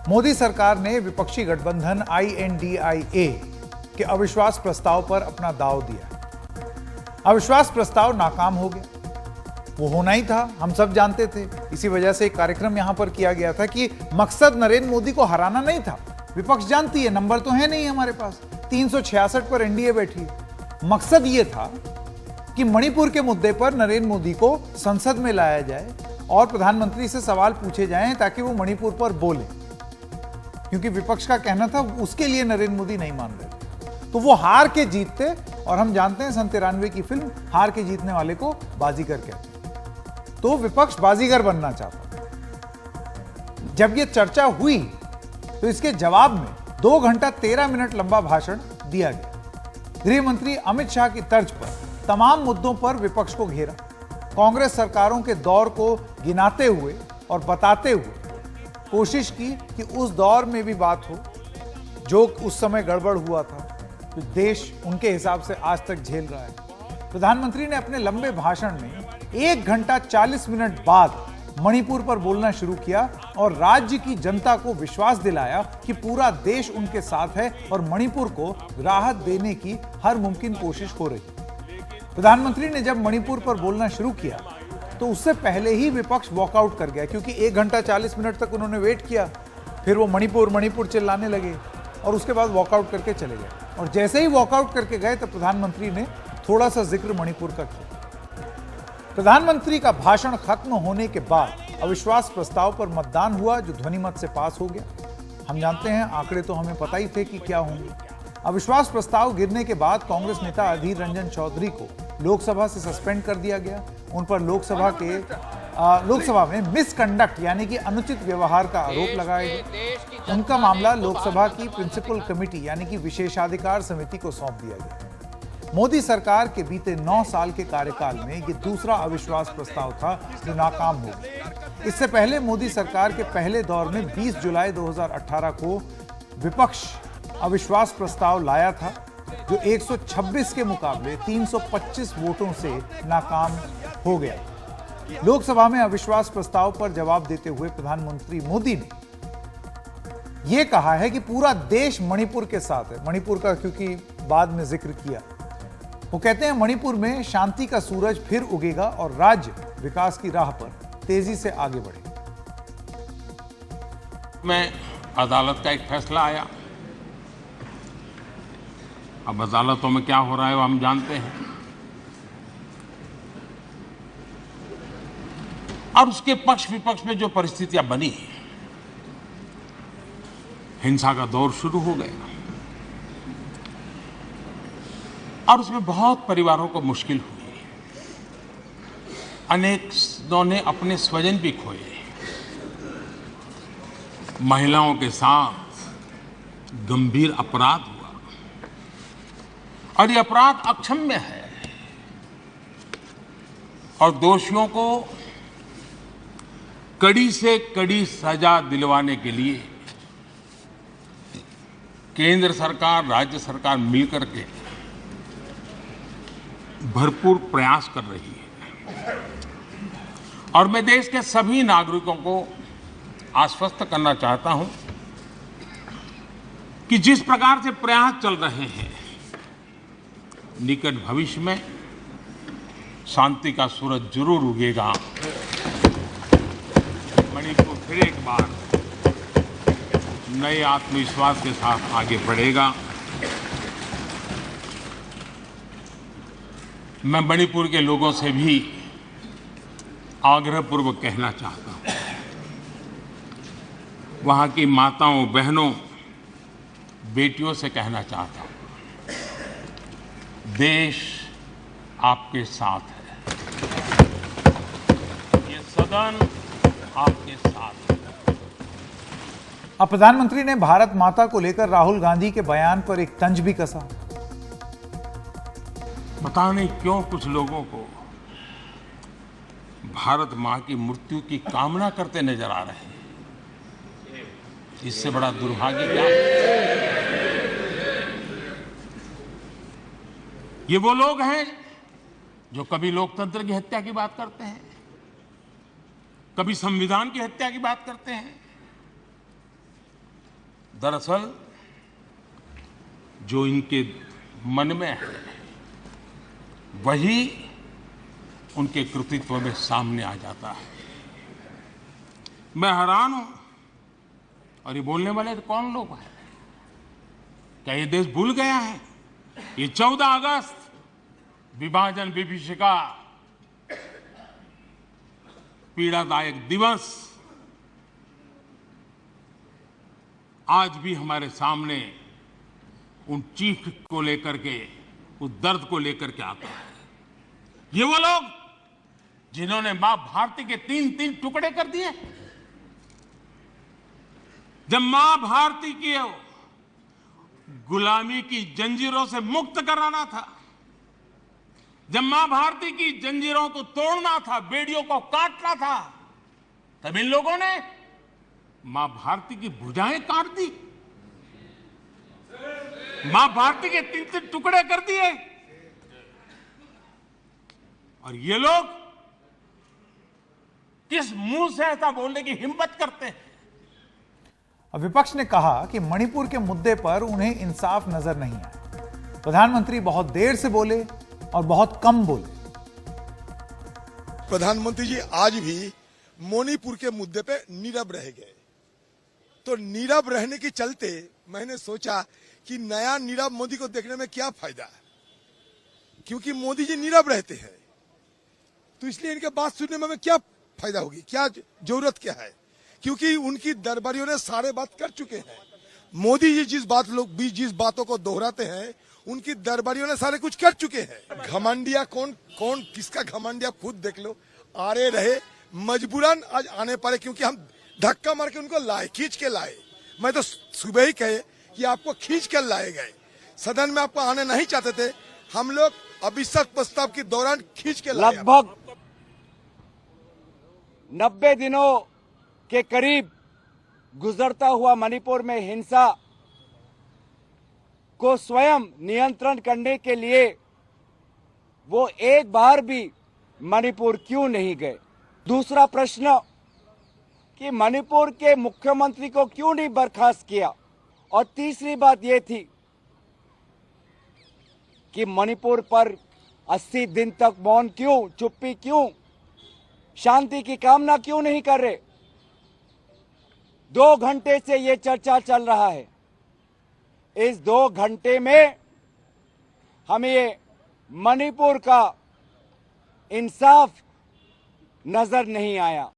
मोदी सरकार ने विपक्षी गठबंधन INDIA के अविश्वास प्रस्ताव पर अपना दांव दिया। अविश्वास प्रस्ताव नाकाम हो गया। वो होना ही था, हम सब जानते थे। इसी वजह से एक कार्यक्रम यहां पर किया गया था कि मकसद नरेंद्र मोदी को हराना नहीं था। विपक्ष जानती है, नंबर तो है नहीं हमारे पास, 366 पर एनडीए बैठी है। मकसद ये था कि मणिपुर के मुद्दे पर नरेंद्र मोदी को संसद में लाया जाए और प्रधानमंत्री से सवाल पूछे जाएं ताकि वो मणिपुर पर बोले, क्योंकि विपक्ष का कहना था उसके लिए नरेंद्र मोदी नहीं मान रहे थे। तो वो हार के जीतते, और हम जानते हैं 93 की फिल्म हार के जीतने वाले को बाजीगर कहते हैं। तो विपक्ष बाजीगर बनना चाहता। जब ये चर्चा हुई तो इसके जवाब में 2 घंटा 13 मिनट लंबा भाषण दिया गया। गृह मंत्री अमित शाह की तर्ज पर तमाम मुद्दों पर विपक्ष को घेरा। कांग्रेस सरकारों के दौर को गिनाते हुए और बताते हुए कोशिश की कि उस दौर में भी बात हो जो उस समय गड़बड़ हुआ था, तो देश उनके हिसाब से आज तक झेल रहा है। प्रधानमंत्री ने अपने लंबे भाषण में 1 घंटा 40 मिनट बाद मणिपुर पर बोलना शुरू किया और राज्य की जनता को विश्वास दिलाया कि पूरा देश उनके साथ है और मणिपुर को राहत देने की हर मुमकिन कोशिश हो रही। प्रधानमंत्री ने जब मणिपुर पर बोलना शुरू किया तो उससे पहले ही विपक्ष वॉकआउट कर गया, क्योंकि 1 घंटा 40 मिनट तक उन्होंने वेट किया। फिर वो मणिपुर चिल्लाने लगे और उसके बाद वॉकआउट करके चले गए। और जैसे ही वॉकआउट करके गए तो प्रधानमंत्री ने थोड़ा सा जिक्र मणिपुर का किया। प्रधानमंत्री का भाषण खत्म होने के बाद अविश्वास प्रस्ताव पर मतदान हुआ, जो ध्वनिमत से पास हो गया। हम जानते हैं, आंकड़े तो हमें पता ही थे कि क्या होंगे। अविश्वास प्रस्ताव गिरने के बाद कांग्रेस नेता अधीर रंजन चौधरी को लोकसभा से सस्पेंड कर दिया गया। उन पर लोकसभा में मिसकंडक्ट यानी कि अनुचित व्यवहार का आरोप लगाया गया। उनका मामला लोकसभा की प्रिंसिपल कमेटी यानी कि विशेषाधिकार समिति को सौंप दिया गया। मोदी सरकार के बीते 9 साल के कार्यकाल में ये दूसरा अविश्वास प्रस्ताव था जो नाकाम हो गया। इससे पहले मोदी सरकार के पहले दौर में 20 जुलाई 2018 को विपक्ष अविश्वास प्रस्ताव लाया था, जो 126 के मुकाबले 325 वोटों से नाकाम हो गया। लोकसभा में अविश्वास प्रस्ताव पर जवाब देते हुए प्रधानमंत्री मोदी ने यह कहा है कि पूरा देश मणिपुर के साथ है। मणिपुर का क्योंकि बाद में जिक्र किया, वो कहते हैं मणिपुर में शांति का सूरज फिर उगेगा और राज्य विकास की राह पर तेजी से आगे बढ़ेगा। में अदालत का एक फैसला आया। अब अदालतों में क्या हो रहा है वो हम जानते हैं, और उसके पक्ष विपक्ष में जो परिस्थितियां बनी, हिंसा का दौर शुरू हो गया और उसमें बहुत परिवारों को मुश्किल हुई। अनेकों ने अपने स्वजन भी खोए। महिलाओं के साथ गंभीर अपराध हुआ और ये अपराध अक्षम्य है और दोषियों को कड़ी से कड़ी सजा दिलवाने के लिए केंद्र सरकार, राज्य सरकार मिलकर के भरपूर प्रयास कर रही है। और मैं देश के सभी नागरिकों को आश्वस्त करना चाहता हूं कि जिस प्रकार से प्रयास चल रहे हैं, निकट भविष्य में शांति का सूरज जरूर उगेगा। मणिपुर फिर एक बार नए आत्मविश्वास के साथ आगे बढ़ेगा। मैं मणिपुर के लोगों से भी आग्रहपूर्वक कहना चाहता हूं, वहां की माताओं, बहनों, बेटियों से कहना चाहता हूं, देश आपके साथ है। ये सदन आपके साथ है। अब प्रधानमंत्री ने भारत माता को लेकर राहुल गांधी के बयान पर एक तंज भी कसा। पता नहीं क्यों कुछ लोगों को भारत मां की मृत्यु की कामना करते नजर आ रहे हैं। इससे बड़ा दुर्भाग्य क्या है? ये वो लोग हैं जो कभी लोकतंत्र की हत्या की बात करते हैं, कभी संविधान की हत्या की बात करते हैं, दरअसल जो इनके मन में है वही उनके कृतित्व में सामने आ जाता है। मैं हैरान हूं, और ये बोलने वाले कौन लोग हैं? क्या ये देश भूल गया है? ये 14 अगस्त विभाजन विभीषिका पीड़ादायक दिवस आज भी हमारे सामने उन चीख को लेकर के, उस दर्द को लेकर के आता है। ये वो लोग जिन्होंने मां भारती के 3-3 टुकड़े कर दिए। जब मां भारती की गुलामी की जंजीरों से मुक्त कराना था, जब मां भारती की जंजीरों को तोड़ना था, बेड़ियों को काटना था, तब इन लोगों ने मां भारती की भुजाएं काट दी, मां भारती के 3-3 टुकड़े कर दिए। और ये लोग किस मुंह से ऐसा बोलने की हिम्मत करते हैं? अब विपक्ष ने कहा कि मणिपुर के मुद्दे पर उन्हें इंसाफ नजर नहीं आया। प्रधानमंत्री बहुत देर से बोले और बहुत कम बोले। प्रधानमंत्री जी आज भी मणिपुर के मुद्दे पे नीरव रह गए। तो नीरव रहने के चलते मैंने सोचा कि नया नीरव मोदी को देखने में क्या फायदा, क्योंकि मोदी जी नीरव रहते हैं, तो इसलिए इनके बात सुनने में हमें क्या फायदा होगी, क्या जरूरत क्या है, क्योंकि उनकी दरबारियों ने सारे बात कर चुके हैं। मोदी जी जिस बातों को दोहराते हैं उनकी दरबारियों ने सारे कुछ कर चुके हैं। घमंडिया कौन किसका घमंडिया खुद देख लो। आ रहे मजबूरन आज आने पड़े, क्योंकि हम धक्का मार के उनको लाए, खींच के लाए। मैं तो सुबह ही कहे कि आपको खींच कर लाए गए, सदन में आपको आने नहीं चाहते थे, हम लोग अविश्वास प्रस्ताव के दौरान खींच के लाए। लगभग 90 दिनों के करीब गुजरता हुआ मणिपुर में हिंसा को स्वयं नियंत्रण करने के लिए वो एक बार भी मणिपुर क्यों नहीं गए? दूसरा प्रश्न कि मणिपुर के मुख्यमंत्री को क्यों नहीं बर्खास्त किया? और तीसरी बात ये थी कि मणिपुर पर 80 दिन तक मौन क्यों, चुप्पी क्यों, शांति की कामना क्यों नहीं कर रहे? 2 घंटे से ये चर्चा चल रहा है। इस 2 घंटे में हमें मणिपुर का इंसाफ नजर नहीं आया।